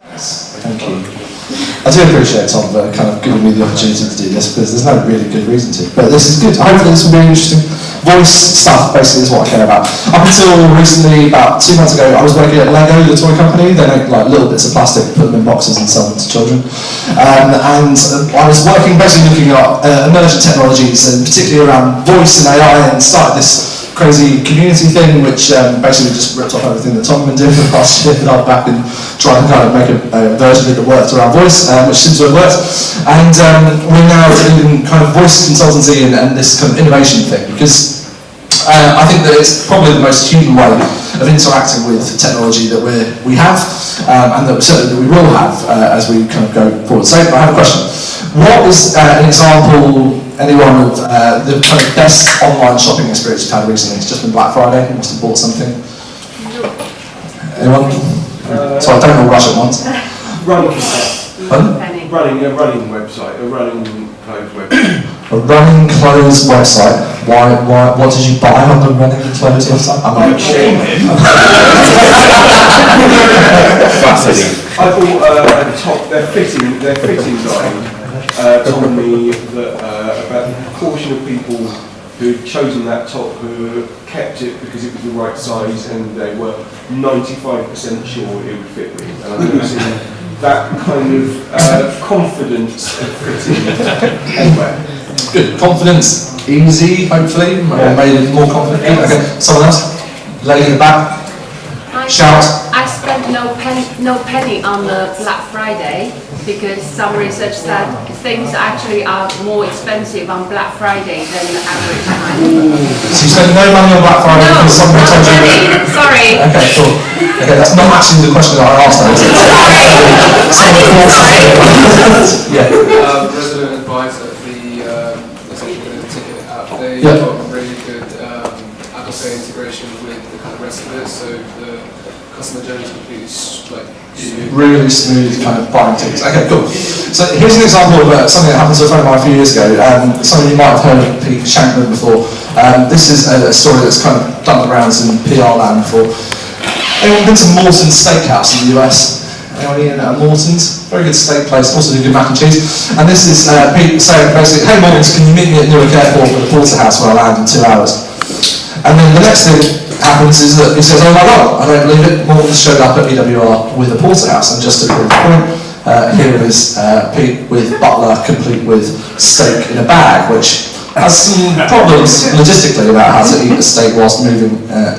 Thank you. I do appreciate Tom kind of giving me the opportunity to do this because there's no really good reason to. But this is good. Hopefully this will be interesting. Voice stuff basically is what I care about. Up until recently, about 2 months ago, I was working at Lego, the toy company. They make like little bits of plastic, put them in boxes and sell them to children. And I was working basically looking at emerging technologies and particularly around voice and AI, and started this crazy community thing, which basically just ripped off everything that Tom had been doing for the past year, and I'm back and trying to kind of make a version of it that worked around voice, which seems to have worked. And we're now doing kind of voice consultancy and this kind of innovation thing, because I think that it's probably the most human way of interacting with technology that we have, and that certainly that we will have as we kind of go forward. So I have a question. What is an example, anyone, of the kind of best online shopping experience you've had recently? It's just been Black Friday, you must have bought something. Anyone? So I don't all rush at once. Running. Pardon? A running website, a running clothes website. A running clothes website. Why? What did you buy on the running clothes website? I'm Fascinating. I bought a top. Their fitting line told me that about the proportion of people who'd chosen that top who kept it because it was the right size and they were 95% sure it would fit me. And I've never seen that kind of confidence of fitting anywhere. Good. Confidence, easy, hopefully, or made it more confident. Okay, someone else? Lady in the back. Shout. I spent no penny on the Black Friday because some research said things actually are more expensive on Black Friday than the average time. So you spent no money on Black Friday because somebody told you that? Sorry. Okay, cool. Okay, that's not actually the question that I asked, though, is it? Sorry. Yeah. Resident advisor, essentially the ticket app, they Yeah. got really good Apple Pay integration with the kind of rest of it, so the customer journey is completely Really smooth kind of buying tickets. Okay, cool. So here's an example of something that happened to a friend of mine a few years ago. Some of you might have heard of Pete Shankman before. This is a story that's kind of done the rounds in PR land before. Anyone been to Morton's Steakhouse in the US? Anyone eaten at Morton's? Very good steak place, also do good mac and cheese. And this is Pete saying basically, hey Morton's, can you meet me at Newark Airport for the Poulter house where I land in 2 hours? And then the next thing happens is that he says, oh my god, I don't believe it, Morton's showed up at EWR with a Porter house. And just to prove the point, here is Pete with butler complete with steak in a bag, which has some problems logistically about how to eat a steak whilst moving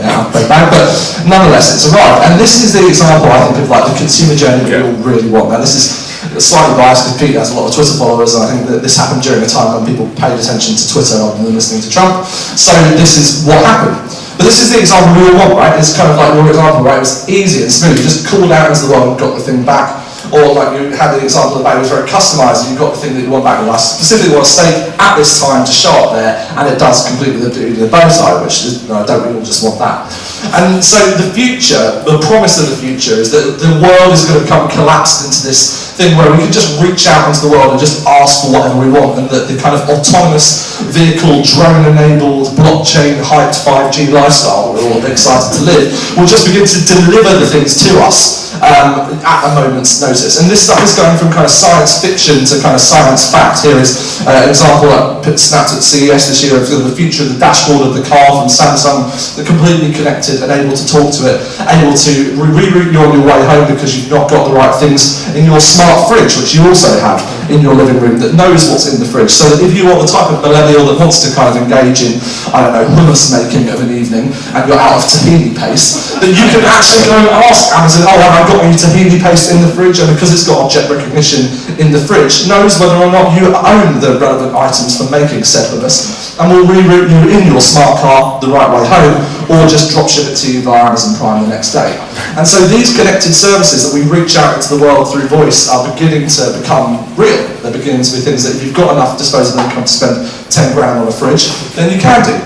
out of the bag, but nonetheless it's arrived. And this is the example, I think, of like the consumer journey that we all really want. Now this is slightly biased because Pete has a lot of Twitter followers, and I think that this happened during a time when people paid attention to Twitter rather than listening to Trump. So this is what happened. But this is the example we all want, right? It's kind of like your example, right? It was easy and smooth. You just called out into the world and got the thing back. Or like you had the example of the bag, it was very customised and you got the thing that you want back. Well, I specifically want a steak at this time to show up there, and it does completely the bow tie, which is, no, don't we all just want that? And so the future, the promise of the future is that the world is going to become collapsed into this thing where we can just reach out into the world and just ask for whatever we want, and that the kind of autonomous vehicle, drone-enabled, blockchain-hyped 5G lifestyle we're all excited to live will just begin to deliver the things to us at a moment's notice. And this stuff is going from kind of science fiction to kind of science fact. Here is an example that snapped at CES this year of the future of the dashboard of the car from Samsung, the completely connected and able to talk to it, able to reroute you on your way home because you've not got the right things in your smart fridge, which you also have in your living room, that knows what's in the fridge. So that if you are the type of millennial that wants to kind of engage in, I don't know, hummus making of an evening, and you're out of tahini paste, that you can actually go and ask Amazon, oh, have I got any tahini paste in the fridge? And because it's got object recognition in the fridge, knows whether or not you own the relevant items for making said hummus, and will reroute you in your smart car the right way home, or just drop ship it to you via Amazon Prime the next day. And so these connected services that we reach out into the world through voice are beginning to become real. They're beginning to be things that if you've got enough disposable income to spend 10 grand on a fridge, then you can do.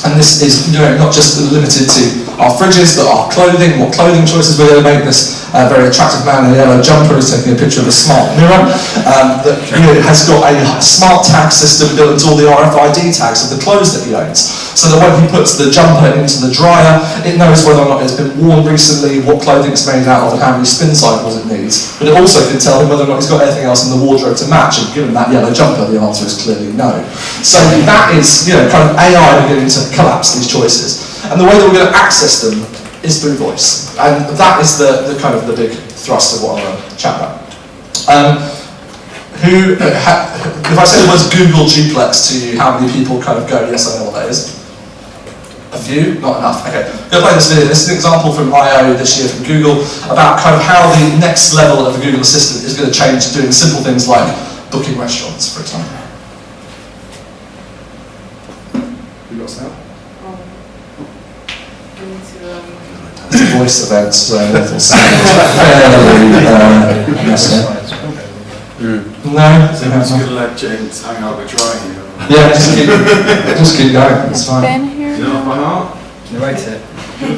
And this is, you know, not just limited to our fridges, but our clothing, what clothing choices we're going to make. This very attractive man in a yellow jumper is taking a picture of a smart mirror that has got a smart tag system built into all the RFID tags of the clothes that he owns. So that when he puts the jumper into the dryer, it knows whether or not it's been worn recently, what clothing it's made out of, and how many spin cycles it needs. But it also can tell him whether or not he's got anything else in the wardrobe to match, and given that yellow jumper, the answer is clearly no. So that is, kind of AI beginning to collapse these choices. And the way that we're going to access them is through voice. And that is the kind of the big thrust of what I want to chat about. If I say the words Google duplex to you, how many people kind of go, yes, I know what that is? A few? Not enough. Okay, I'm going to play this video. This is an example from I/O this year from Google about kind of how the next level of the Google Assistant is going to change doing simple things like booking restaurants, for example. You got sound? It's a voice event, so it'll sound fairly messy. No? So I'm just going to let James hang out with drying. Yeah, just keep going, it's fine. Ben here. You know off by heart? Narrate it. Can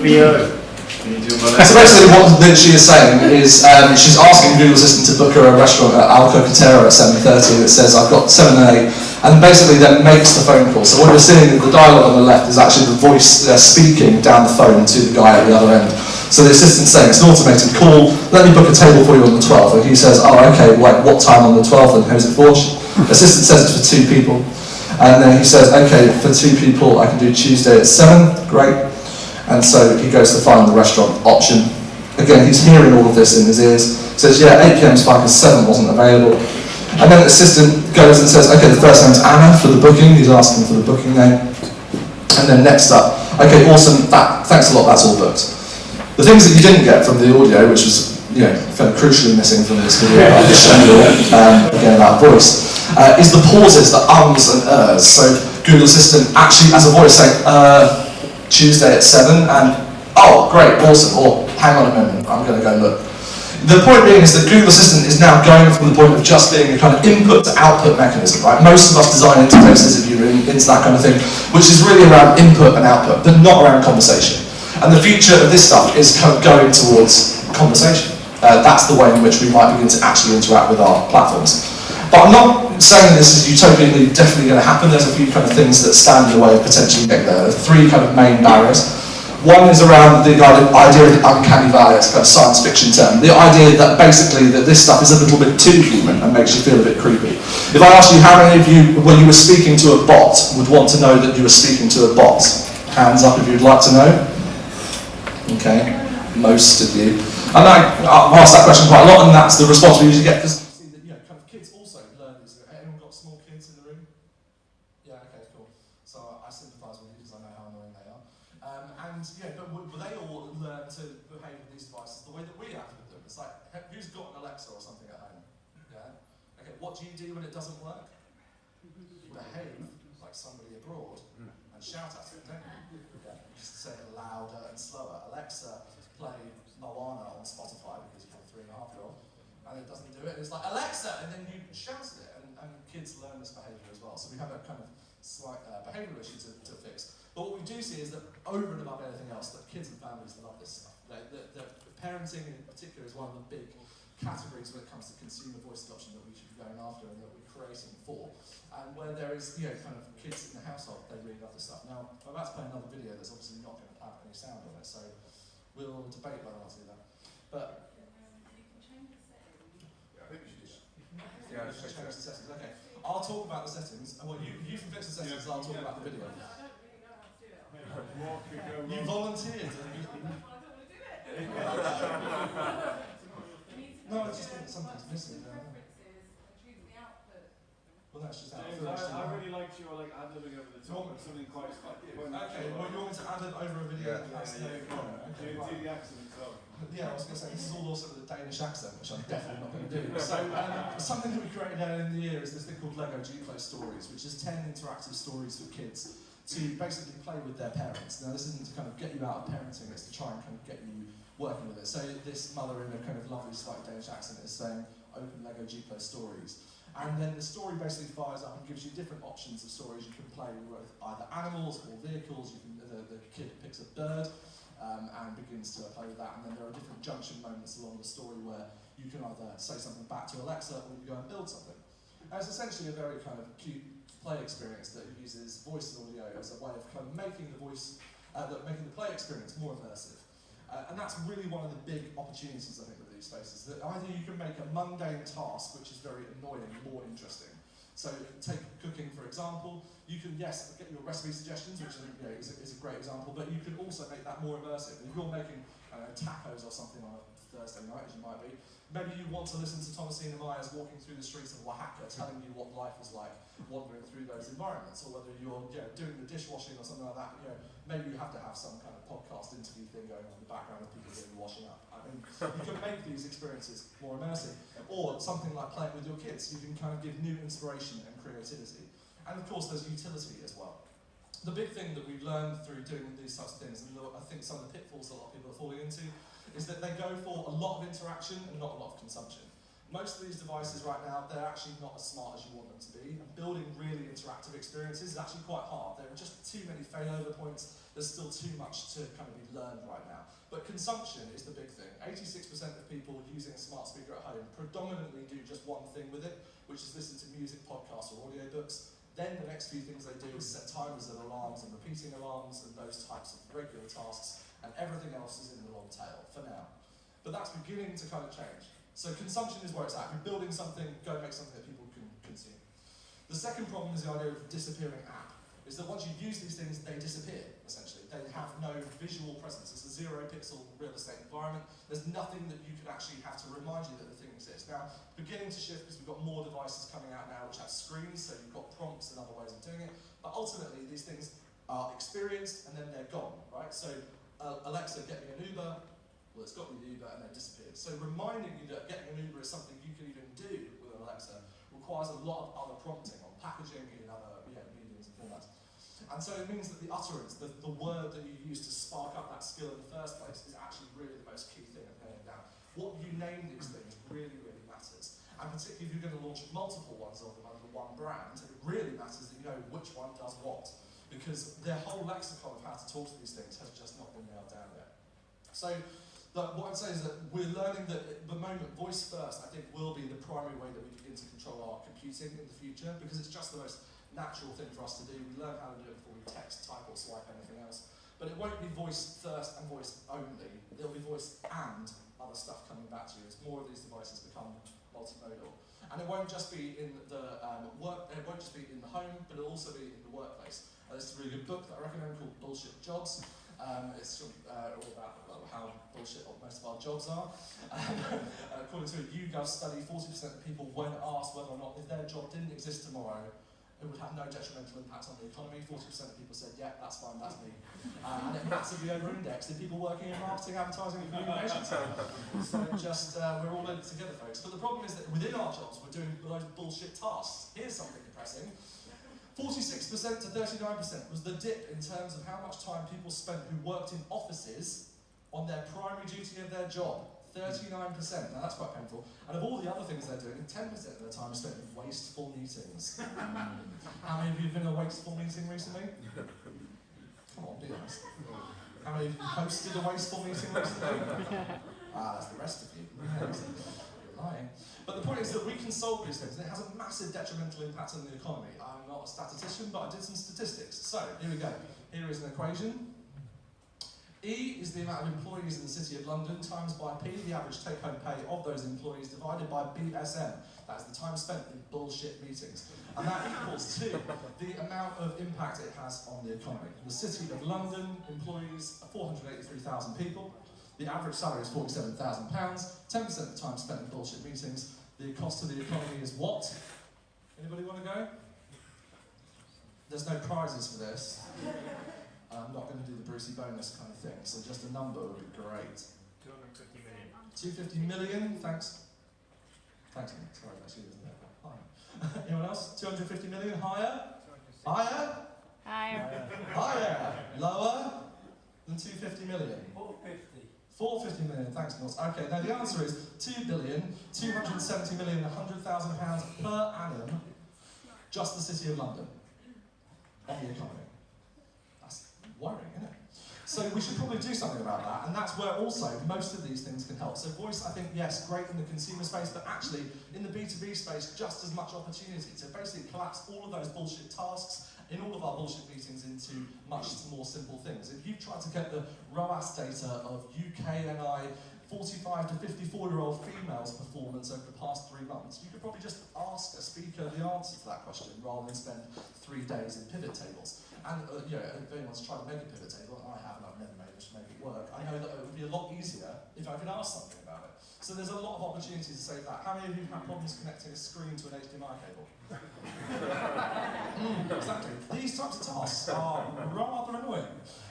you do my So basically what she is saying is she's asking Google Assistant to book her a restaurant at Al Cocotero at 7:30 and it says I've got 7 and 8 and basically then makes the phone call. So what you're seeing in the dialogue on the left is actually the voice speaking down the phone to the guy at the other end. So the assistant's saying it's an automated call, let me book a table for you on the 12th. And he says, oh okay, like what time on the 12th and who's it for? Assistant says it's for 2 people. And then he says, okay, for 2 people I can do Tuesday at 7, great. And so he goes to find the restaurant option. Again, he's hearing all of this in his ears. He says, yeah, 8 p.m. is fine because 7 wasn't available. And then the assistant goes and says, okay, the first name's Anna for the booking. He's asking for the booking name. And then next up, okay, awesome, thanks a lot, that's all booked. The things that you didn't get from the audio, which was, fairly crucially missing from this video, I'll just show you again about voice, is the pauses, the ums and ers. So Google Assistant actually as a voice saying, Tuesday at 7, and oh, great, awesome, or hang on a moment, I'm going to go look. The point being is that Google Assistant is now going from the point of just being a kind of input to output mechanism, right? Most of us design interfaces, if you're into that kind of thing, which is really around input and output, but not around conversation. And the future of this stuff is kind of going towards conversation. That's the way in which we might begin to actually interact with our platforms. But I'm not saying this is utopianly definitely going to happen. There's a few kind of things that stand in the way of potentially getting there. There are 3 kind of main barriers. One is around the idea of the uncanny valley, it's a kind of science fiction term. The idea that basically that this stuff is a little bit too human and makes you feel a bit creepy. If I asked you how many of you, when you were speaking to a bot, would want to know that you were speaking to a bot? Hands up if you'd like to know. Okay, most of you. And I've asked that question quite a lot, and that's the response we usually get, because see that kind of kids also learn these. Anyone got small kids in the room? Yeah, okay, cool. So I sympathise with you because I know how annoying they are. But will they all learn to behave with these devices the way that we have with them? It's like, who's got an Alexa or something at home? Yeah. Okay, what do you do when it doesn't work? You behave like somebody abroad and shout at it, don't you? Yeah. Just say it louder and slower. Alexa, play Moana on Spotify because you're a 3.5-year-old, and it doesn't do it. And it's like Alexa, and then you shout at it, and kids learn this behaviour as well. So we have a kind of slight behavioural issue to fix. But what we do see is that over and above anything else, that kids and families love this stuff. The parenting in particular is one of the big categories when it comes to consumer voice adoption that we should be going after and that we're creating for. And where there is, kind of kids in the household, they really love this stuff. Now, I'm about to play another video that's obviously not going to have any sound on it, so we'll debate whether I want to do that. But I think we should just... yeah, change the settings. Okay, I'll talk about the settings. Well, you can fix the settings, and I'll talk about the video. You volunteered. No, I just think something's missing. Well, that's just James, I really liked your ad-libbing over the top of something quite okay, well, you want me to add it over a video? Do the accent as well. Yeah, I was going to say, this is all also with a Danish accent, which I'm definitely not going to do. So, something that we created earlier in the year is this thing called Lego Duplo Stories, which is 10 interactive stories for kids to basically play with their parents. Now, this isn't to kind of get you out of parenting, it's to try and kind of get you working with it. So, this mother in a kind of lovely, slight Danish accent is saying, open Lego Duplo Stories. And then the story basically fires up and gives you different options of stories you can play with, either animals or vehicles. You can, the kid picks a bird and begins to play with that. And then there are different junction moments along the story where you can either say something back to Alexa or you go and build something. And it's essentially a very kind of cute play experience that uses voice and audio as a way of kind of making the making the play experience more immersive. And that's really one of the big opportunities, I think, with these spaces, that either you can make a mundane task, which is very annoying, more interesting. So take cooking, for example. You can, yes, get your recipe suggestions, which is a great example, but you can also make that more immersive. If you're making tacos or something on a Thursday night, as you might be, maybe you want to listen to Thomasina Myers walking through the streets of Oaxaca, telling you what life is like wandering through those environments, or whether you're doing the dishwashing or something like that. Maybe you have to have some kind of podcast interview thing going on in the background of people doing the washing up. I mean, you can make these experiences more immersive. Or something like playing with your kids. You can kind of give new inspiration and creativity. And of course there's utility as well. The big thing that we've learned through doing these types of things, and I think some of the pitfalls a lot of people are falling into, is that they go for a lot of interaction and not a lot of consumption. Most of these devices right now, they're actually not as smart as you want them to be, and building really interactive experiences is actually quite hard. There are just too many failover points, there's still too much to kind of be learned right now. But consumption is the big thing. 86% of people using a smart speaker at home predominantly do just one thing with it, which is listen to music, podcasts, or audiobooks. Then the next few things they do is set timers and alarms and repeating alarms and those types of regular tasks, and everything else is in the long tail for now. But that's beginning to kind of change. So consumption is where it's at. If you're building something, go make something that people can consume. The second problem is the idea of disappearing app. Is that once you use these things, they disappear, essentially. They have no visual presence. It's a zero-pixel real estate environment. There's nothing that you can actually have to remind you that the thing exists. Now, beginning to shift because we've got more devices coming out now which have screens, so you've got prompts and other ways of doing it. But ultimately, these things are experienced and then they're gone, right? So, Alexa, get me an Uber. Well, it's got me the Uber and then disappeared. So reminding you that getting an Uber is something you can even do with an Alexa requires a lot of other prompting on packaging in other mediums and formats. And so it means that the utterance, the word that you use to spark up that skill in the first place is actually really the most key thing of nailing down. What you name these things really, really matters. And particularly if you're going to launch multiple ones of them under one brand, it really matters that you know which one does what. Because their whole lexicon of how to talk to these things has just not been nailed down yet. So, what I'd say is that we're learning that at the moment, voice first, I think, will be the primary way that we begin to control our computing in the future, because it's just the most natural thing for us to do. We learn how to do it before we text, type, or swipe anything else. But it won't be voice first and voice only. There'll be voice and other stuff coming back to you as more of these devices become multimodal. And it won't just be in the it won't just be in the home, but it'll also be in the workplace. There's a really good book that I recommend called Bullshit Jobs. It's all about how bullshit most of our jobs are. According to a YouGov study, 40% of people, when asked whether or not if their job didn't exist tomorrow, it would have no detrimental impact on the economy. 40% of people said, yeah, that's fine, that's me. And it massively over-indexed in people working in marketing, advertising, and communication. So just, we're all in it together, folks. But the problem is that within our jobs, we're doing those bullshit tasks. Here's something depressing. 46% to 39% was the dip in terms of how much time people spent who worked in offices on their primary duty of their job. 39%, now that's quite painful. And of all the other things they're doing, 10% of their time is spent in wasteful meetings. How many of you have been in a wasteful meeting recently? Come on, be honest. How many of you hosted a wasteful meeting recently? That's the rest of you. You're lying. But the point is that we can solve these things, and it has a massive detrimental impact on the economy. I'm not a statistician, but I did some statistics. So, here we go. Here is an equation. E is the amount of employees in the City of London times by P, the average take-home pay of those employees, divided by BSM. That is the time spent in bullshit meetings. And that equals to the amount of impact it has on the economy. The City of London employs 483,000 people. The average salary is £47,000. 10% of the time spent in bullshit meetings. The cost to the economy is what? Anybody want to go? There's no prizes for this. I'm not going to do the Brucey bonus kind of thing, so just a number would be great. 250 million. 250 million, thanks. Thanks, Nick. Sorry, that's you, isn't it? Hi. Anyone else? 250 million, higher? Higher? Higher. Higher? Lower than 250 million? 450. 450 million, thanks, Niels. Okay, now the answer is £2,270,100,000 per annum, just the City of London, on the economy. That's worrying, isn't it? So we should probably do something about that, and that's where also most of these things can help. So voice, I think, yes, great in the consumer space, but actually in the B2B space, just as much opportunity to basically collapse all of those bullshit tasks in all of our bullshit meetings into much more simple things. If you try to get the ROAS data of UKNI 45 to 54-year-old females' performance over the past 3 months, you could probably just ask a speaker the answer to that question rather than spend 3 days in pivot tables. And if anyone's tried to make a pivot table, and I haven't, I've never managed to make it work, I know that it would be a lot easier if I could ask something about it. So there's a lot of opportunities to save that. How many of you have problems connecting a screen to an HDMI cable? Exactly. These types of tasks are rather annoying,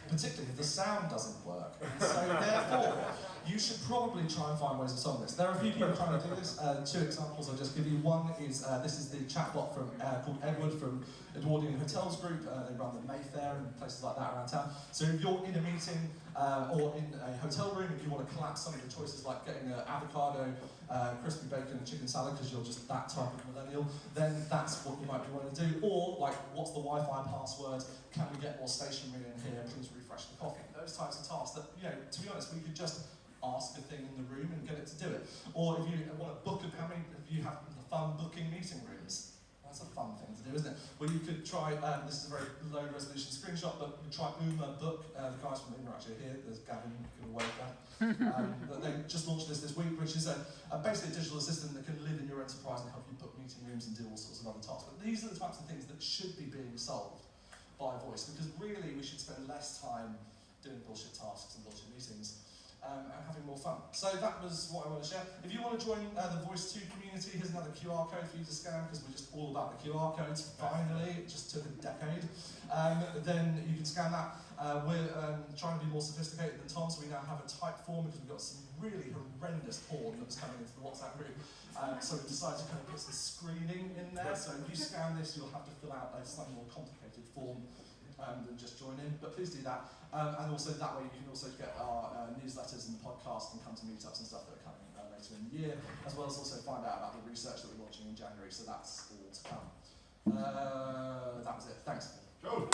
particularly if the sound doesn't work. And so therefore, you should probably try and find ways of solving this. There are a few people trying to do this. 2 examples I'll just give you. One is, this is the chatbot from called Edward from Edwardian Hotels Group. They run the Mayfair and places like that around town. So if you're in a meeting or in a hotel room, if you want to collapse some of the choices like getting an avocado, crispy bacon and chicken salad because you're just that type of millennial, then that's what you might be wanting to do. Or like, what's the Wi-Fi password? Can we get more stationery in here? Please refresh the coffee. Those types of tasks that, to be honest, we could just ask a thing in the room and get it to do it. Or if you want to book, how many of you have the fun booking meeting rooms? That's a fun thing to do, isn't it? Well, you could try, this is a very low resolution screenshot, but you try Uma Book. The guys from Uma are actually here. There's Gavin, give away that. They just launched this week, which is basically a digital assistant that can live in your enterprise and help you book meeting rooms and do all sorts of other tasks. But these are the types of things that should be being solved by voice, because really we should spend less time doing bullshit tasks and bullshit meetings. And having more fun. So that was what I want to share. If you want to join the Voice 2 community, here's another QR code for you to scan, because we're just all about the QR codes, finally. It just took a decade. Then you can scan that. We're trying to be more sophisticated than Tom, so we now have a type form because we've got some really horrendous porn that was coming into the WhatsApp group. So we decided to kind of put some screening in there. So if you scan this, you'll have to fill out a slightly more complicated form than just join in, but please do that. And also that way you can also get our newsletters and podcast and come to meetups and stuff that are coming later in the year, as well as also find out about the research that we're launching in January, so that's all to come. That was it. Thanks. Cool.